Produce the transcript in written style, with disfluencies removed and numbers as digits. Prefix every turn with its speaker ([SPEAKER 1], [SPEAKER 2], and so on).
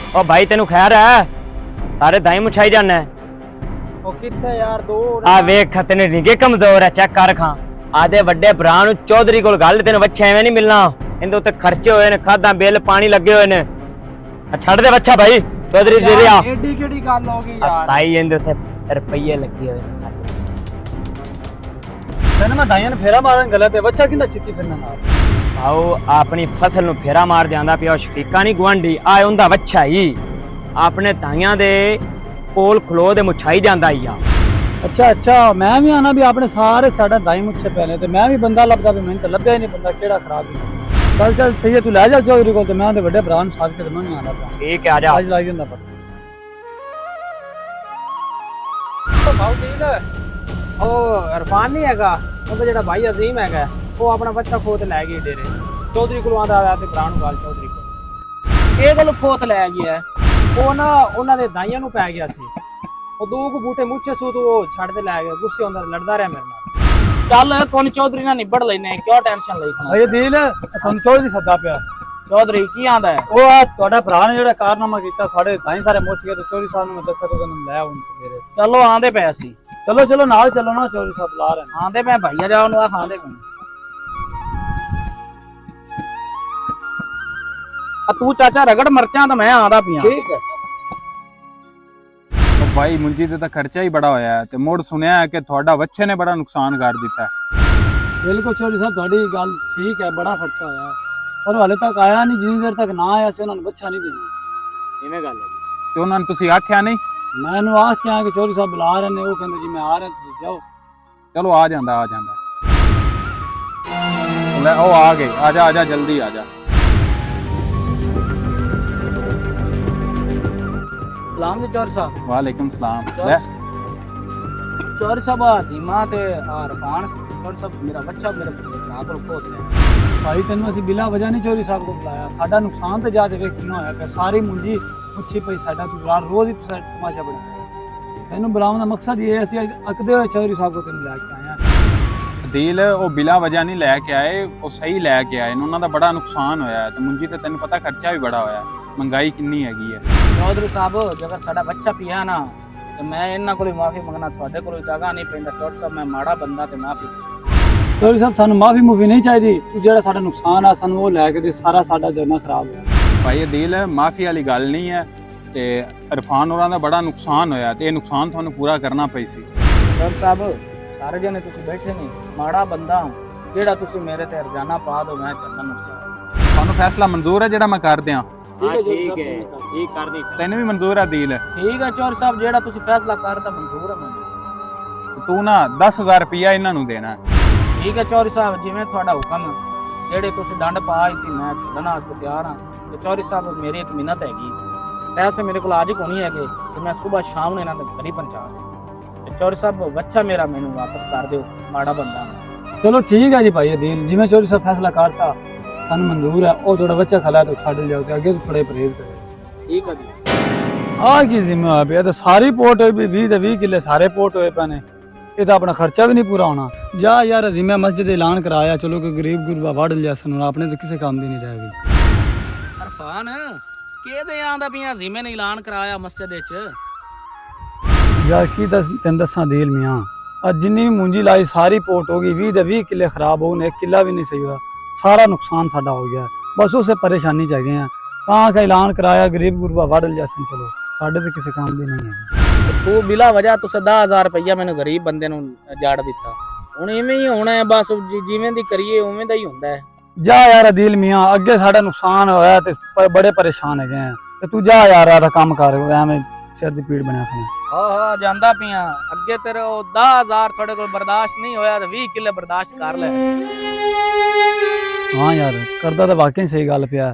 [SPEAKER 1] ओ भाई तेनू खैर है? सारे दाई मुछाई जाना है।
[SPEAKER 2] ओ किथे यार दो
[SPEAKER 1] आ वेख तेने निगे कमजोर है, चेक कर खां। आदे वड्डे भरा नु चौधरी कोल गल तेन बच्चे एवें नहीं मिलना। इंदे उत्ते खर्चे होए ने, खादा बिल पानी लगे हुए ने। छड़ दे बच्चा भाई, चौधरी दे दिया।
[SPEAKER 2] एडी केडी गल हो गई यार।
[SPEAKER 1] भाई इंदे उत्ते रुपये लगे हुए ने सारे।
[SPEAKER 2] तेन मैं दाइयां फेरा मारन गलत है, बच्चा किंदा छिक्की फिरना नाल।
[SPEAKER 1] आओ अपनी फसल नु फेरा मार जांदा पिया शफीका नहीं गुआंढी, आ उंदा बच्चा ही अपने ताइयां दे कोल खलो दे मुछाई जांदा ही आ।
[SPEAKER 2] अच्छा अच्छा, मैं भी आना भी अपने सारे साडा दाई मुझसे पहले ते मैं भी बंदा लभदा भी मैंने तो लभ्या ही नहीं बंदा केड़ा खराब है। चल चल सही है, तू ले जा चौधरी को, ते मैं ओदे बड़े भरा नु साथ के मैं नहीं आना पा।
[SPEAKER 1] ठीक है, आ जा।
[SPEAKER 2] आज लाग जंदा पता। ओ भाऊ दिल ओ इरफान नहीं हैगा, ਉਹਦਾ ਜਿਹੜਾ ਭਾਈ ਅਜ਼ੀਮ ਹੈਗਾ ਉਹ ਆਪਣਾ ਬੱਚਾ ਖੋਤ ਲੈ ਗਈ ਡੇਰੇ ਚੌਧਰੀ ਕੋਲ ਆਂਦਾ ਆ ਤੇ ਭਰਾ ਨੂੰ ਗੱਲ ਚੌਧਰੀ ਕੋਲ ਇਹ ਕੋਲ ਖੋਤ ਲੈ ਗਿਆ ਉਹ ਨਾ ਉਹਨਾਂ ਦੇ ਦਾਈਆਂ ਨੂੰ ਪੈ ਗਿਆ ਸੀ ਉਹ ਦੋ ਕੁ ਬੂਟੇ ਮੁੱਛੇ ਸੂ ਤੋਂ ਉਹ ਛੱਡ ਦੇ ਲੈ ਗਿਆ ਗੁੱਸੇ ਹੁੰਦਾ ਲੜਦਾ ਰਿਹਾ ਮੇਰੇ ਨਾਲ ਚੱਲ ਕੋਣ ਚੌਧਰੀ ਨਾਲ ਨਿਬੜ ਲੈਨੇ ਕਿਉਂ ਟੈਨਸ਼ਨ ਲਈ ਖਣਾ ਇਹ ਦਿਲ ਤੁਹਾਨੂੰ ਚੌਧਰੀ ਸੱਦਾ ਪਿਆ ਚੌਧਰੀ ਕੀ ਆਂਦਾ ਹੈ ਉਹ ਆ ਤੁਹਾਡਾ ਭਰਾ ਨੇ ਜਿਹੜਾ ਕਾਰਨਾਮਾ ਕੀਤਾ ਸਾਡੇ ਦਾਈ ਸਾਰੇ ਮੁੱਛ ਗਏ ਤੇ ਚੌਧਰੀ ਸਾਹਿਬ ਨੂੰ ਮੈਂ ਦੱਸਿਆ ਤੇ ਉਹਨੂੰ ਲੈ ਆਉਂ ਤੇਰੇ ਚਲੋ ਆਂਦੇ ਪਏ ਅਸੀਂ चलो चलो नाल चलो ना चौधरी साहब बुला रहे हैं आंदे मैं भैया जाओ ना खांदे तू चाचा रगड़ मरचा तो मैं आंदा पिया ठीक है
[SPEAKER 3] ओ भाई मुंजी ते खर्चा ही बड़ा होया है ते मोड़ सुनया है कि थोड़ा बच्चे ने बड़ा नुकसान कर दिता है।
[SPEAKER 2] बिल्कुल चौधरी साहब थोड़ी गल ठीक है, बड़ा खर्चा होया है पर हाले तक आया नहीं, जितनी देर तक ना आया से उन्होंने बच्चा नहीं देना इवें गल है
[SPEAKER 3] ते उन्होंने तुसी आख्या नहीं?
[SPEAKER 2] मैनू आख के कि चौधरी साहब बुला रहे ने, वो कहंदे जी मैं आ रहा तुम जाओ।
[SPEAKER 3] चलो आ जांदा ले ओ आ गए, आजा जल्दी आजा।
[SPEAKER 2] सलाम जी चौधरी साहब।
[SPEAKER 3] वालेकुम सलाम।
[SPEAKER 2] चौधरी साहब सीमा ते इरफान चौधरी साहब मेरा बच्चा मेरे भरा को खोद ले भाई तेन ਅਸੀਂ बिला वजह नहीं चौधरी साहब को बुलाया, साडा नुकसान ते जा देवे कितना होया पे सारी मुंजी ਪੁੱਛੀ ਪਈ ਸਾਡਾ ਤੂੰ ਰੋਜ਼ ਹੀ ਤੂੰ ਤਮਾਸ਼ਾ ਬਣਾ ਤੈਨੂੰ ਬੁਲਾਉਣ ਦਾ ਮਕਸਦ ਇਹ ਹੈ ਅਸੀਂ ਅਕਦੇ ਹੋਏ ਚੌਧਰੀ ਸਾਹਿਬ ਕੋਲ ਤੈਨੂੰ ਲੈ ਕੇ ਆਏ ਹਾਂ।
[SPEAKER 3] दिल ओ बिला वजह नहीं लैके आए, ओ सही लैके आए, उन्होंने दा बड़ा नुकसान होया है ते मुंजी ते तैनू पता खर्चा भी बड़ा होया, महंगाई कितनी हैगी है।
[SPEAKER 2] चौधरी साहब जगर साडा बच्चा पिया ना ते मैं इन्हां कोल माफी मंगना, ਤੁਹਾਡੇ ਕੋਲ ਜਗ੍ਹਾ ਨਹੀਂ ਪੈਂਦਾ। ਚੌਧਰੀ ਸਾਹਿਬ ਮੈਂ ਮਾੜਾ ਬੰਦਾ ਤੇ ਮਾਫੀ ਚੌਧਰੀ ਸਾਹਿਬ ਸਾਨੂੰ ਮਾਫੀ ਮੁਫੀ ਨਹੀਂ ਚਾਹੀਦੀ, ਤੂੰ ਜਿਹੜਾ ਸਾਡਾ ਨੁਕਸਾਨ ਆ ਸਾਨੂੰ ਉਹ ਲੈ ਕੇ ਦੇ, ਸਾਰਾ ਸਾਡਾ ਜਰਨਾ ਖਰਾਬ ਹੋਇਆ।
[SPEAKER 3] भाई दिल माफी वाली गल नहीं है ਤੇ ਇਰਫਾਨ ਹੋਰਾਂ ਦਾ ਬੜਾ ਨੁਕਸਾਨ ਹੋਇਆ ਤੇ ਇਹ ਨੁਕਸਾਨ ਤੁਹਾਨੂੰ ਪੂਰਾ ਕਰਨਾ ਪਈ ਸੀ।
[SPEAKER 2] ਸਰ ਸਾਹਿਬ ਸਾਰੇ ਜਣੇ ਤੁਸੀਂ ਬੈਠੇ ਨੇ, ਮਾੜਾ ਬੰਦਾ ਜਿਹੜਾ ਤੁਸੀਂ ਮੇਰੇ ਤੇ ਰਜਾਨਾ ਪਾ ਦੋ ਮੈਂ ਚੱਲਣ ਨੂੰ
[SPEAKER 3] ਤੁਹਾਨੂੰ ਫੈਸਲਾ ਮਨਜ਼ੂਰ ਹੈ ਜਿਹੜਾ ਮੈਂ ਕਰ ਦਿਆਂ?
[SPEAKER 1] ठीक है ठीक कर दी।
[SPEAKER 3] ਤੈਨੂੰ ਵੀ ਮਨਜ਼ੂਰ ਹੈ ਦਿਲ?
[SPEAKER 2] ਠੀਕ ਹੈ ਚੌਧਰੀ ਸਾਹਿਬ ਜਿਹੜਾ ਤੁਸੀਂ ਫੈਸਲਾ ਕਰਤਾ ਮਨਜ਼ੂਰ ਹੈ ਮੈਨੂੰ।
[SPEAKER 3] ਤੂੰ ਨਾ 10000 ਰੁਪਇਆ ਇਹਨਾਂ ਨੂੰ ਦੇਣਾ।
[SPEAKER 2] ਠੀਕ ਹੈ ਚੌਧਰੀ ਸਾਹਿਬ ਜਿਵੇਂ ਤੁਹਾਡਾ ਹੁਕਮ, ਜਿਹੜੇ ਤੁਸੀਂ ਡੰਡ ਪਾ ਦਿੱਤੀ ਮੈਂ ਚੱਲਣ ਵਾਸਤੇ ਤਿਆਰ ਹਾਂ। ਤੇ ਚੌਧਰੀ ਸਾਹਿਬ ਮੇਰੀ ਇੱਕ ਮਿਹਨਤ ਹੈਗੀ, पैसे मेरे को आज कोनी है कि मैं सुबह शाम ने इन्होंने घर ही पहुंचा दे। चौधरी साहब बच्चा मेरा मैनू वापस कर दो, माड़ा बंदा। चलो ठीक है जी भाई दीन, जिवें चौधरी साहब फैसला करता सानू मंजूर है। ओ थोड़ा बच्चा खला तो छड़ जाओ ते आगे तो थोड़े परहेज करो। ठीक है जी। आ की जिम्मे आ पे तो सारी पोट होई 20 ते 20 किले सारे पोट होए पाने, ये तो अपना खर्चा भी नहीं पूरा होना। जा यार जिम्मे मस्जिद ऐलान कराया, चलो कोई गरीब गुरबा वड़ लिया सन, अपने तो किसी काम दी नहीं जाएगी। इरफान ਕਿਹਦੇ ਆਂਦਾ ਪਿਆ ਜ਼ਿਮੇ ਨੇ ਐਲਾਨ ਕਰਾਇਆ ਮਸਜਿਦ ਵਿੱਚ? ਯਾਰ ਕੀ ਤੈਨੂੰ ਦੱਸਾਂ ਦੀਲ ਮੀਆਂ, ਅੱਜ ਜਿੰਨੀ ਵੀ ਮੁੰਜੀ ਲਾਈ ਸਾਰੀ ਪੋਟ ਹੋ ਗਈ, 20 ਦੇ 20 ਕਿੱਲੇ ਖਰਾਬ ਹੋ ਗਏ, ਇੱਕ ਕਿੱਲਾ ਵੀ ਨਹੀਂ ਸਹੀ ਹੋਇਆ, ਸਾਰਾ ਨੁਕਸਾਨ ਸਾਡਾ ਹੋ ਗਿਆ। ਬਸ ਉਸੇ ਪਰੇਸ਼ਾਨੀ ਚ ਹੈਗੇ ਆ, ਤਾਂ ਕਿ ਐਲਾਨ ਕਰਾਇਆ ਗਰੀਬ ਗੁਰਬਾ ਵੜ ਲਿਆ ਸਨ, ਚਲੋ ਸਾਡੇ ਤੇ ਕਿਸੇ ਕੰਮ ਦੀ ਨਹੀਂ ਹੈ। ਤੂੰ ਬਿਲਾ ਵਜ੍ਹਾ ਤੁਸੀਂ 10000 ਰੁਪਇਆ ਮੈਨੂੰ ਗਰੀਬ ਬੰਦੇ ਨੂੰ ਜਾੜ ਦਿੱਤਾ, ਹੁਣ ਇਵੇਂ ਹੀ ਹੋਣਾ ਹੈ, ਬਸ ਜਿਵੇਂ ਦੀ ਕਰੀਏ ਉਵੇਂ ਦਾ ਹੀ ਹੁੰਦਾ ਹੈ। ਜਾ ਯਾਰ ਅਦੀਲ ਮੀਆਂ ਅੱਗੇ ਸਾਡਾ ਨੁਕਸਾਨ ਹੋਇਆ ਤੇ ਬੜੇ ਪਰੇਸ਼ਾਨ ਹੈਗੇ ਆ, ਤੇ ਤੂੰ ਜਾ ਯਾਰ ਆ ਕੰਮ ਕਰ, ਐਵੇਂ ਸਿਰ ਦੀ ਪੀੜ ਬਣਿਆ ਖੜਾ। ਹਾਂ ਜਾਂਦਾ ਪਿਆ, ਅੱਗੇ ਤੇਰੇ 10000 ਤੁਹਾਡੇ ਕੋਲ ਬਰਦਾਸ਼ਤ ਨਹੀਂ ਹੋਇਆ ਤੇ 20 ਕਿੱਲੇ ਬਰਦਾਸ਼ਤ ਕਰ ਲੈ। ਹਾਂ ਯਾਰ ਕਰਦਾ ਤਾਂ ਵਾਕਈ ਸਹੀ ਗੱਲ ਪਿਆ,